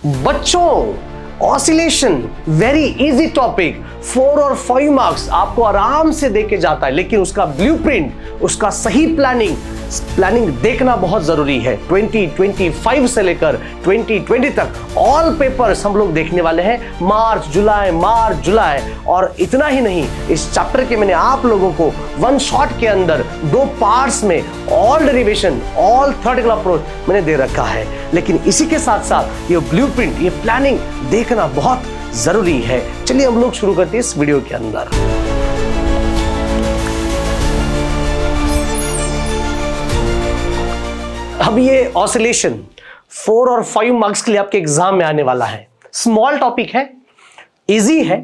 बच्चों, oscillation very easy topic, 4 और 5 marks आपको आराम से देके जाता है, लेकिन उसका ब्लूप्रिंट, उसका सही प्लानिंग देखना बहुत जरूरी है। 2025 से लेकर 2020 तक ऑल पेपर्स हम लोग देखने वाले हैं, मार्च जुलाई। और इतना ही नहीं, इस चैप्टर के मैंने आप लोगों को वन शॉट के अंदर 2 पार्ट्स में all derivation, all theoretical approach मैंने दे रखा है। लेकिन इसी के साथ साथ ये ब्लूप्रिंट, ये प्लानिंग देखना बहुत जरूरी है। चलिए हम लोग शुरू करते हैं इस वीडियो के अंदर। अब ये ऑसिलेशन 4 और 5 मार्क्स के लिए आपके एग्जाम में आने वाला है। स्मॉल टॉपिक है, इजी है,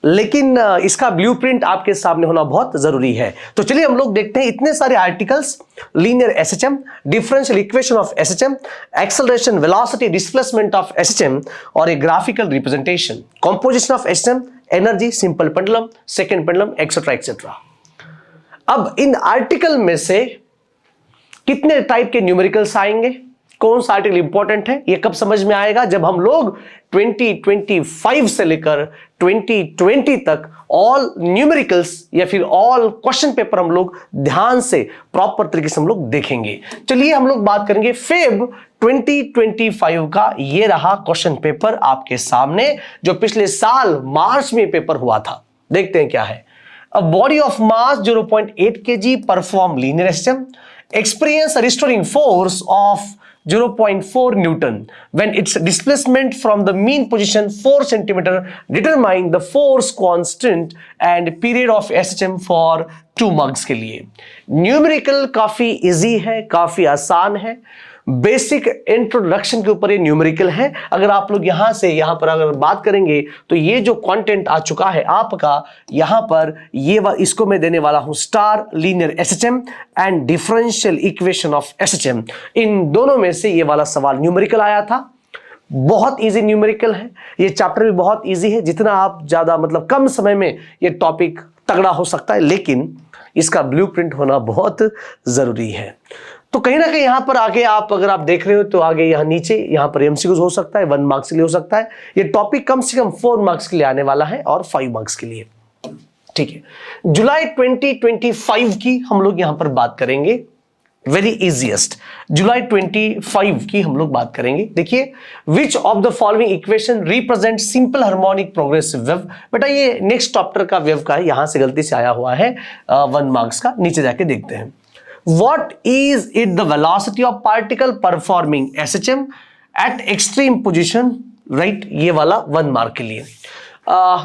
लेकिन इसका ब्लूप्रिंट आपके सामने होना बहुत जरूरी है। तो चलिए हम लोग देखते हैं इतने सारे articles, linear SHM, differential equation of SHM, acceleration, velocity, displacement of SHM और एक graphical representation, composition of SHM, energy, simple pendulum, second pendulum, etcetera etcetera. अब इन आर्टिकल में से कितने टाइप के न्यूमेरिकल्स आएंगे, कौन सा आर्टिकल इंपॉर्टेंट है, ये कब समझ में आएगा, जब हम लोग 2025 से लेकर 2020 तक ऑल न्यूमेरिकल्स या फिर ऑल क्वेश्चन पेपर हम लोग ध्यान से प्रॉपर तरीके से हम लोग देखेंगे। चलिए हम लोग बात करेंगे फेब 2025 का। ये रहा क्वेश्चन पेपर आपके सामने, जो पिछले साल मार्च में पेपर हुआ था। देखते हैं क्या है। A body of mass 0.8 kg perform linear system, experience a restoring force of 0.4 Newton when its displacement from the mean position 4 centimeter. Determine the force constant and period of SHM for 2 marks के लिए। Numerical काफी easy है, काफी आसान है, basic introduction के ऊपर ये न्यूमेरिकल है। अगर आप लोग यहां से यहां पर अगर बात करेंगे तो ये जो कंटेंट आ चुका है आपका यहां पर, ये इसको मैं देने वाला हूं star, linear SHM and differential equation of SHM. इन दोनों में से ये वाला सवाल न्यूमेरिकल आया था। बहुत इजी न्यूमेरिकल है, ये चैप्टर भी बहुत इजी है। जितना आप ज्यादा मतलब कम समय में ये टॉपिक तगड़ा हो सकता है, लेकिन इसका ब्लूप्रिंट होना बहुत जरूरी है। तो कहीं ना कहीं यहां पर आगे आप अगर आप देख रहे हो तो आगे यहां नीचे यहां पर एमसीक्यूज हो सकता है, 1 मार्क्स के लिए हो सकता है। ये टॉपिक कम से कम 4 मार्क्स के लिए आने वाला है और 5 मार्क्स के लिए। ठीक है, जुलाई 2025 की हम लोग यहां पर बात करेंगे। वेरी इजीएस्ट जुलाई 25 की हम लोग बात करेंगे। देखिए, which of the following equation represent simple harmonic progressive wave. बेटा ये नेक्स्ट चैप्टर का वेव का है, यहां से गलती से आया हुआ है 1 मार्क्स का। नीचे जाके देखते हैं। What is it the velocity of particle performing SHM at extreme position, right? ये वाला 1 मार्क के लिए।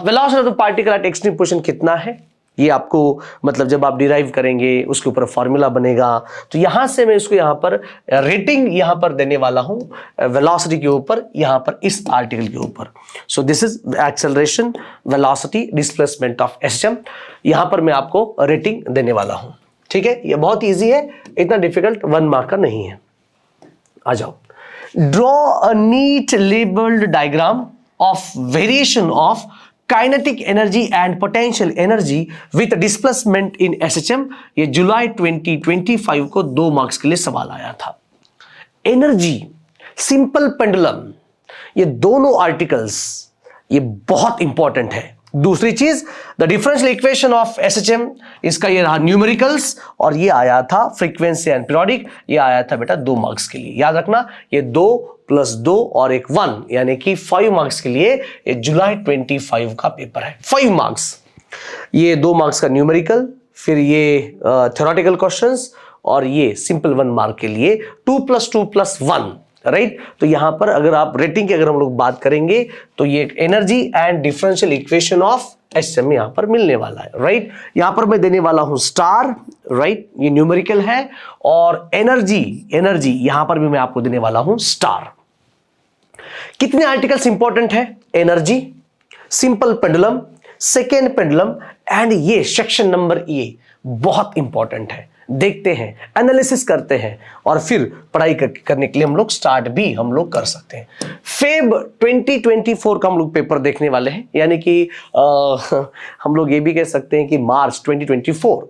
velocity of the particle at extreme position कितना है, ये आपको मतलब जब आप डिराइव करेंगे उसके ऊपर फॉर्मूला बनेगा। तो यहां से मैं इसको यहां पर रेटिंग यहां पर देने वाला हूं वेलोसिटी के ऊपर, यहां पर इस आर्टिकल के ऊपर। So this is acceleration, velocity, displacement of SHM. यहां पर मैं आपको रेटिंग देने वाला हूं। ठीक है, ये बहुत इजी है, इतना डिफिकल्ट 1 मार्क का नहीं है। आ जाओ। Draw a neat labelled diagram of variation of kinetic energy and potential energy with displacement in SHM. ये जुलाई 2025 को 2 मार्क्स के लिए सवाल आया था। एनर्जी, सिंपल पेंडुलम, ये दोनों आर्टिकल्स ये बहुत इंपॉर्टेंट है। दूसरी चीज, the differential equation of SHM, इसका ये रहा न्यूमेरिकल्स, और ये आया था फ्रीक्वेंसी एंड पीरियोडिक, ये आया था बेटा 2 मार्क्स के लिए। याद रखना, ये 2 + 2 और एक 1 यानी कि 5 मार्क्स के लिए ये जुलाई 25 का पेपर है। 5 मार्क्स, ये 2 मार्क्स का न्यूमेरिकल, फिर ये थ्योरेटिकल क्वेश्चंस और ये सिंपल 1 मार्क के लिए 2 + 2 + 1, राइट। तो यहां पर अगर आप रेटिंग की अगर हम लोग बात करेंगे तो ये energy and differential equation of SHM यहां पर मिलने वाला है, राइट। यहां पर मैं देने वाला हूं स्टार, राइट, ये न्यूमेरिकल है, और एनर्जी यहां पर भी मैं आपको देने वाला हूं स्टार। कितने आर्टिकल्स इंपॉर्टेंट है? Energy, simple pendulum, second pendulum and ये सेक्शन नंबर ए बहुत इंपॉर्टेंट है। देखते हैं, एनालिसिस करते हैं और फिर पढ़ाई करने के लिए हम लोग स्टार्ट भी हम लोग कर सकते हैं। फेब 2024 का हम लोग पेपर देखने वाले हैं, यानी कि हम लोग ये भी कह सकते हैं कि मार्च 2024।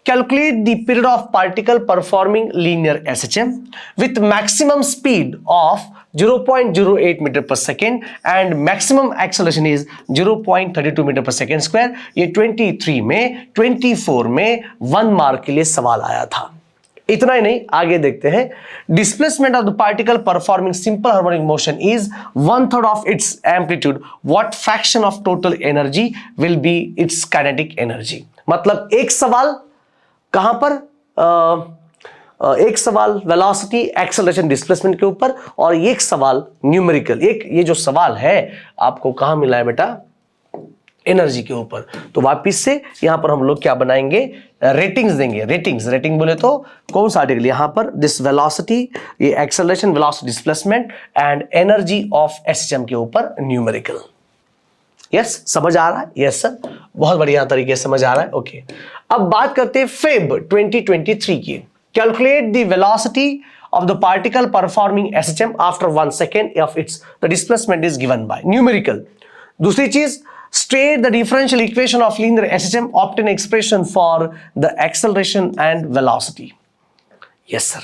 Calculate the period of particle performing linear SHM with maximum speed of 0.08 metre per second and maximum acceleration is 0.32 metre per second square. ये 23 में 24 में 1 मार्क के लिए सवाल आया था। इतना ही नहीं, आगे देखते हैं। Displacement of the particle performing simple harmonic motion is 1/3 of its amplitude, what fraction of total energy will be it's kinetic energy. मतलब एक सवाल कहां पर, एक सवाल वेलोसिटी एक्सेलरेशन डिस्प्लेसमेंट के ऊपर और एक सवाल न्यूमेरिकल। एक ये जो सवाल है आपको कहां मिला है बेटा, एनर्जी के ऊपर। तो वापिस से यहां पर हम लोग क्या बनाएंगे, रेटिंग्स देंगे। रेटिंग बोले तो कौन सा आर्टिकल, यहां पर दिस वेलोसिटी, ये acceleration, velocity displacement and energy of SHM के ऊपर न्यूमेरिकल। यस, समझ आ रहा है? यस सर, बहुत बढ़िया तरीके से समझ आ रहा है। ओके, अब बात करते हैं फेब 2023 की। Calculate the velocity of the particle performing SHM after 1 second of its the displacement is given by numerical। दूसरी चीज, state the differential equation of linear SHM, obtain expression for the acceleration and velocity। yes sir,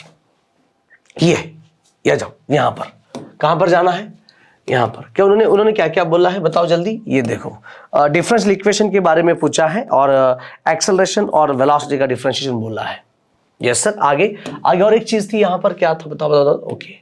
ये जाओ, यहां पर कहां पर जाना है, यहां पर क्या उन्होंने क्या क्या बोला है बताओ जल्दी। ये देखो, डिफरेंशियल इक्वेशन के बारे में पूछा है और एक्सेलरेशन और वेलोसिटी का डिफरेंशिएशन बोला है। यस सर, आगे और एक चीज थी यहां पर, क्या था बताओ। ओके,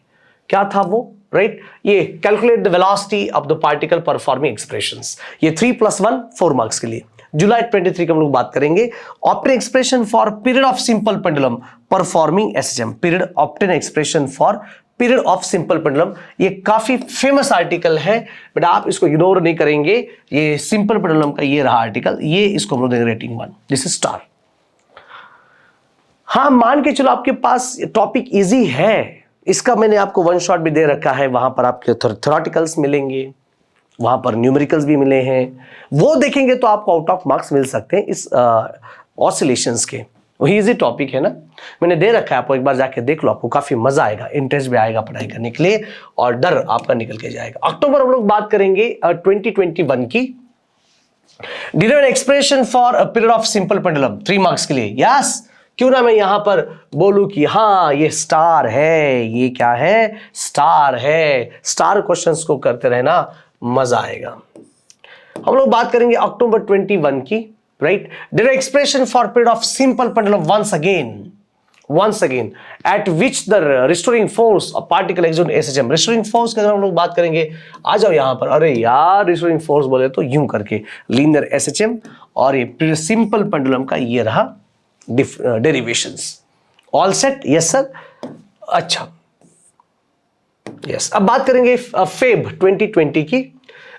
क्या था वो, राइट, ये calculate the velocity of the particle performing expressions. ये 3+1 4 मार्क्स के लिए। जुलाई 23 का हम लोग बात करेंगे। Obtain expression for period of simple pendulum performing SHM. Period, obtain expression for period of simple pendulum. ये काफी फेमस आर्टिकल है, बट आप इसको इग्नोर नहीं करेंगे। ये सिंपल पेंडुलम का ये रहा आर्टिकल, ये इसको हम लोग देंगे रेटिंग 1। This is star. हाँ, मान के चलो आपके पास टॉपिक इजी है, इसका मैंने आपको वन शॉट भी दे रखा है। वहां पर आपके थ्योरेटिकल्स मिलेंगे, वहां पर न्यूमेरिकल्स भी मिले हैं, वो देखेंगे तो आपको आउट ऑफ मार्क्स मिल सकते हैं इस ऑसिलेशंस के। वही इजी टॉपिक है ना, मैंने दे रखा है आपको, एक बार जाके देख लो, आपको काफी मजा आएगा, इंटरेस्ट भी आएगा पढ़ाई करने के लिए और डर आपका निकल के जाएगा। अक्टूबर हम लोग बात करेंगे 2021 की। Derive expression for a period of simple pendulum 3 marks के लिए। यस, क्यों ना मैं यहां पर बोलूं कि हाँ ये स्टार है, ये क्या है, स्टार है। स्टार क्वेश्चंस को करते रहना, मजा आएगा। हम लोग बात करेंगे अक्टूबर 21 की, right. Direct expression for period of simple pendulum once again at which the restoring force of particle act on SHM. Restoring force के अंदर हम लोग बात करेंगे। आ जाओ यहां पर, अरे यार रिस्टोरिंग फोर्स बोले तो यूं करके लीनियर एसएचएम और ये सिंपल पेंडुलम का ये रहा derivations. All set? Yes sir. अच्छा, यस, अब बात करेंगे फेब 2020 की।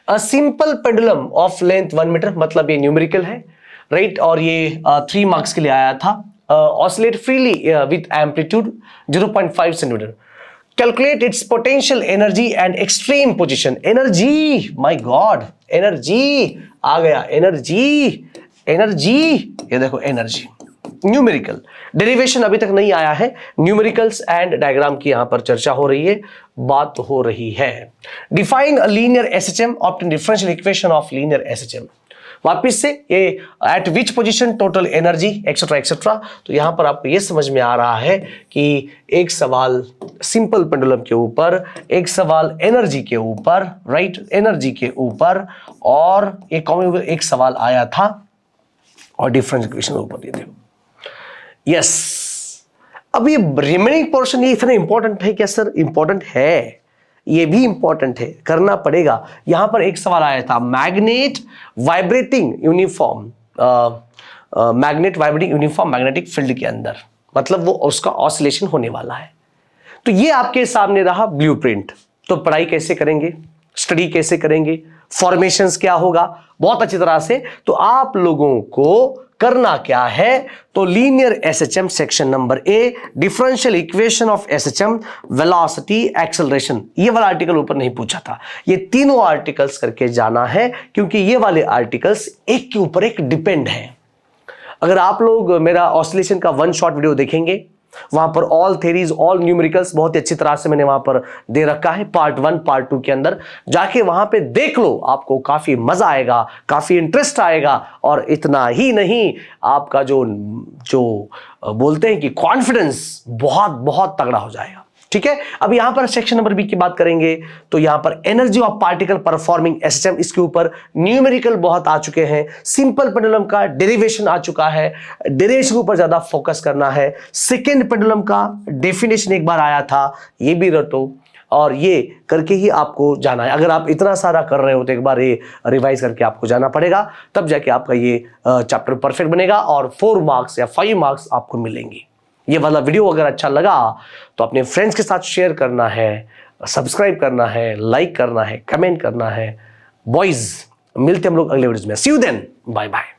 A simple pendulum of length 1 metre, मतलब ये न्यूमेरिकल है, राइट, और ये 3 मार्क्स के लिए आया था। Oscillate freely with amplitude 0.5 centimetre. Calculate its potential energy and extreme position. Energy, my god, energy आ गया, एनर्जी, ये देखो एनर्जी। न्यूमेरिकल डेरिवेशन अभी तक नहीं आया है, न्यूमेरिकल्स एंड डायग्राम की यहां पर चर्चा हो रही है, बात हो रही है। Define a linear SHM, obtain differential equation of linear SHM. वापिस से ये eight which position total energy etcetera etcetera. तो यहां पर आपको ये समझ में आ रहा है कि एक सवाल सिंपल पेंडुलम के ऊपर, एक सवाल एनर्जी के ऊपर, राइट, एनर्जी के ऊपर, और एक सवाल आया था और डिफरेंशियल इक्वेशन के ऊपर। ये देखो, यस। अब ये रिमेनिंग पोर्शन ये इतना इंपॉर्टेंट है क्या सर? इंपॉर्टेंट है, ये भी इंपॉर्टेंट है, करना पड़ेगा। यहां पर एक सवाल आया था, magnet vibrating uniform, magnet vibrating uniform magnetic field के अंदर, मतलब वो उसका ऑसिलेशन होने वाला है। तो ये आपके सामने रहा ब्लूप्रिंट। तो पढ़ाई कैसे करेंगे, स्टडी कैसे करेंगे, फॉर्मेशंस क्या होगा, बहुत अच्छी तरह से। तो आप लोगों को करना क्या है, तो linear SHM section number A, differential equation of SHM, velocity, acceleration, ये वाला आर्टिकल ऊपर नहीं पूछा था, ये तीनों आर्टिकल्स करके जाना है, क्योंकि ये वाले आर्टिकल्स एक के ऊपर एक डिपेंड है। अगर आप लोग मेरा ऑसिलेशन का वन शॉट वीडियो देखेंगे वहां पर ऑल थेरीज, ऑल न्यूमेरिकल्स बहुत ही अच्छी तरह से मैंने वहां पर दे रखा है पार्ट 1 पार्ट 2 के अंदर। जाके वहां पे देख लो, आपको काफी मजा आएगा, काफी इंटरेस्ट आएगा। और इतना ही नहीं, आपका जो बोलते हैं कि कॉन्फिडेंस बहुत बहुत तगड़ा हो जाएगा। ठीक है, अब यहां पर सेक्शन नंबर बी की बात करेंगे तो यहां पर energy of particle performing SHM, इसके ऊपर न्यूमेरिकल बहुत आ चुके हैं। सिंपल पेंडुलम का डेरिवेशन आ चुका है, डेरिवेशन के ऊपर ज्यादा फोकस करना है। सेकेंड पेंडुलम का डेफिनेशन एक बार आया था, ये भी रटो और ये करके ही आपको जाना है। अगर आप इतना सारा कर रहे हो तो एक बार ये रिवाइज करके आपको जाना पड़ेगा, तब जाके आपका ये चैप्टर परफेक्ट बनेगा और 4 मार्क्स या 5 मार्क्स आपको मिलेंगे। ये वाला वीडियो अगर अच्छा लगा तो अपने फ्रेंड्स के साथ शेयर करना है, सब्सक्राइब करना है, लाइक करना है, कमेंट करना है। बॉयज, मिलते हम लोग अगले वीडियो में। सी यू देन, बाय बाय।